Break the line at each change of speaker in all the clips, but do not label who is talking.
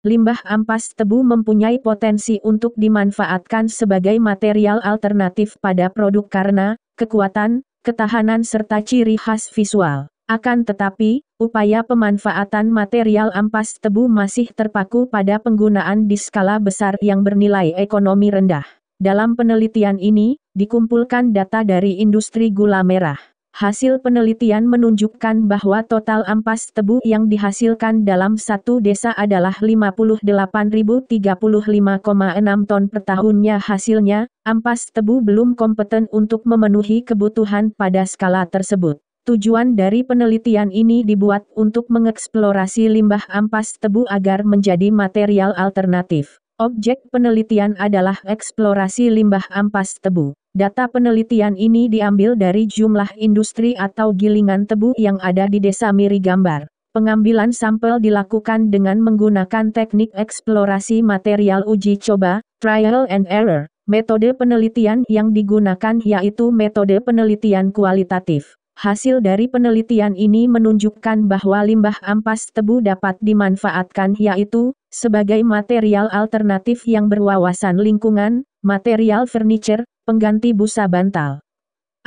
Limbah ampas tebu mempunyai potensi untuk dimanfaatkan sebagai material alternatif pada produk karena kekuatan, ketahanan serta ciri khas visual. Akan tetapi, upaya pemanfaatan material ampas tebu masih terpaku pada penggunaan di skala besar yang bernilai ekonomi rendah. Dalam penelitian ini, dikumpulkan data dari industri gula merah. Hasil penelitian menunjukkan bahwa total ampas tebu yang dihasilkan dalam satu desa adalah 58.035,6 ton per tahunnya. Hasilnya, ampas tebu belum kompeten untuk memenuhi kebutuhan pada skala tersebut. Tujuan dari penelitian ini dibuat untuk mengeksplorasi limbah ampas tebu agar menjadi material alternatif. Objek penelitian adalah eksplorasi limbah ampas tebu. Data penelitian ini diambil dari jumlah industri atau gilingan tebu yang ada di Desa Mirigambar. Pengambilan sampel dilakukan dengan menggunakan teknik eksplorasi material uji coba, trial and error. Metode penelitian yang digunakan yaitu metode penelitian kualitatif. Hasil dari penelitian ini menunjukkan bahwa limbah ampas tebu dapat dimanfaatkan yaitu sebagai material alternatif yang berwawasan lingkungan, material furniture, pengganti busa bantal.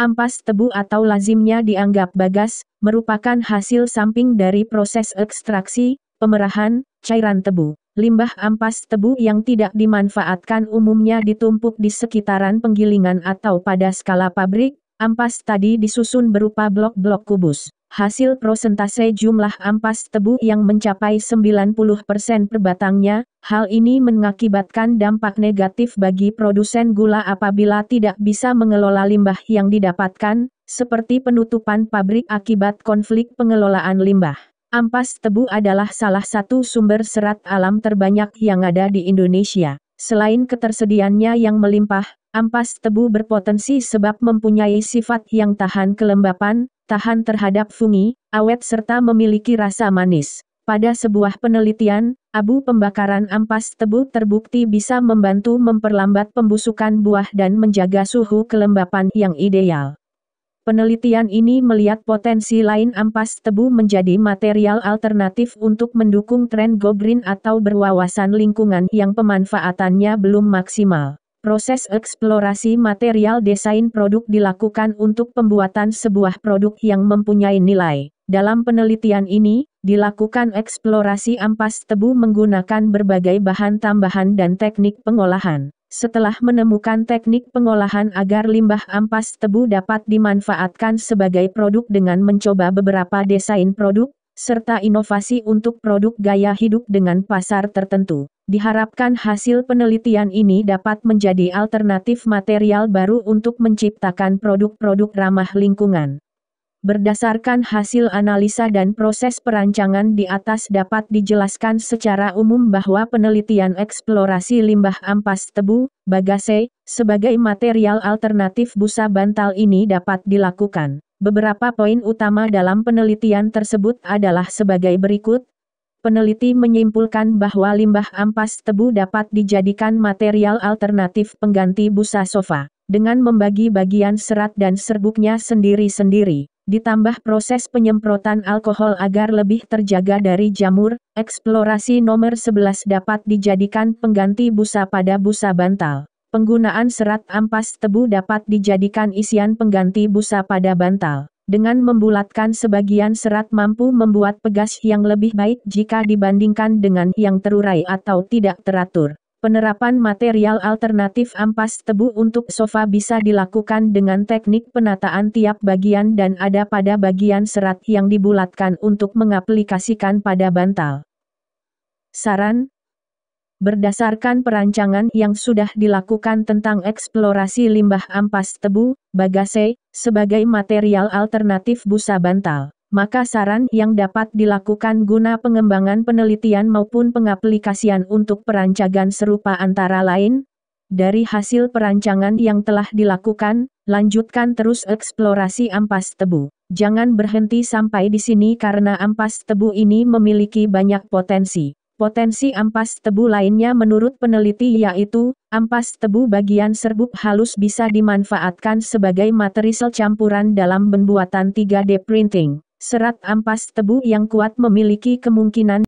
Ampas tebu atau lazimnya dianggap bagas, merupakan hasil samping dari proses ekstraksi, pemerahan, cairan tebu. Limbah ampas tebu yang tidak dimanfaatkan umumnya ditumpuk di sekitaran penggilingan atau pada skala pabrik. Ampas tadi disusun berupa blok-blok kubus. Hasil prosentase jumlah ampas tebu yang mencapai 90% per batangnya, hal ini mengakibatkan dampak negatif bagi produsen gula apabila tidak bisa mengelola limbah yang didapatkan, seperti penutupan pabrik akibat konflik pengelolaan limbah. Ampas tebu adalah salah satu sumber serat alam terbanyak yang ada di Indonesia. Selain ketersediaannya yang melimpah, ampas tebu berpotensi sebab mempunyai sifat yang tahan kelembapan, tahan terhadap fungi, awet serta memiliki rasa manis. Pada sebuah penelitian, abu pembakaran ampas tebu terbukti bisa membantu memperlambat pembusukan buah dan menjaga suhu kelembapan yang ideal. Penelitian ini melihat potensi lain ampas tebu menjadi material alternatif untuk mendukung tren go green atau berwawasan lingkungan yang pemanfaatannya belum maksimal. Proses eksplorasi material desain produk dilakukan untuk pembuatan sebuah produk yang mempunyai nilai. Dalam penelitian ini, dilakukan eksplorasi ampas tebu menggunakan berbagai bahan tambahan dan teknik pengolahan. Setelah menemukan teknik pengolahan agar limbah ampas tebu dapat dimanfaatkan sebagai produk dengan mencoba beberapa desain produk, serta inovasi untuk produk gaya hidup dengan pasar tertentu. Diharapkan hasil penelitian ini dapat menjadi alternatif material baru untuk menciptakan produk-produk ramah lingkungan. Berdasarkan hasil analisa dan proses perancangan di atas dapat dijelaskan secara umum bahwa penelitian eksplorasi limbah ampas tebu, bagase, sebagai material alternatif busa bantal ini dapat dilakukan. Beberapa poin utama dalam penelitian tersebut adalah sebagai berikut. Peneliti menyimpulkan bahwa limbah ampas tebu dapat dijadikan material alternatif pengganti busa sofa, dengan membagi bagian serat dan serbuknya sendiri-sendiri. Ditambah proses penyemprotan alkohol agar lebih terjaga dari jamur, eksplorasi nomor 11 dapat dijadikan pengganti busa pada busa bantal. Penggunaan serat ampas tebu dapat dijadikan isian pengganti busa pada bantal. Dengan membulatkan sebagian serat mampu membuat pegas yang lebih baik jika dibandingkan dengan yang terurai atau tidak teratur. Penerapan material alternatif ampas tebu untuk sofa bisa dilakukan dengan teknik penataan tiap bagian dan ada pada bagian serat yang dibulatkan untuk mengaplikasikan pada bantal. Saran: berdasarkan perancangan yang sudah dilakukan tentang eksplorasi limbah ampas tebu, bagase, sebagai material alternatif busa bantal, maka saran yang dapat dilakukan guna pengembangan penelitian maupun pengaplikasian untuk perancangan serupa antara lain, dari hasil perancangan yang telah dilakukan, lanjutkan terus eksplorasi ampas tebu. Jangan berhenti sampai di sini karena ampas tebu ini memiliki banyak potensi. Potensi ampas tebu lainnya menurut peneliti yaitu, ampas tebu bagian serbuk halus bisa dimanfaatkan sebagai material campuran dalam pembuatan 3D printing. Serat ampas tebu yang kuat memiliki kemungkinan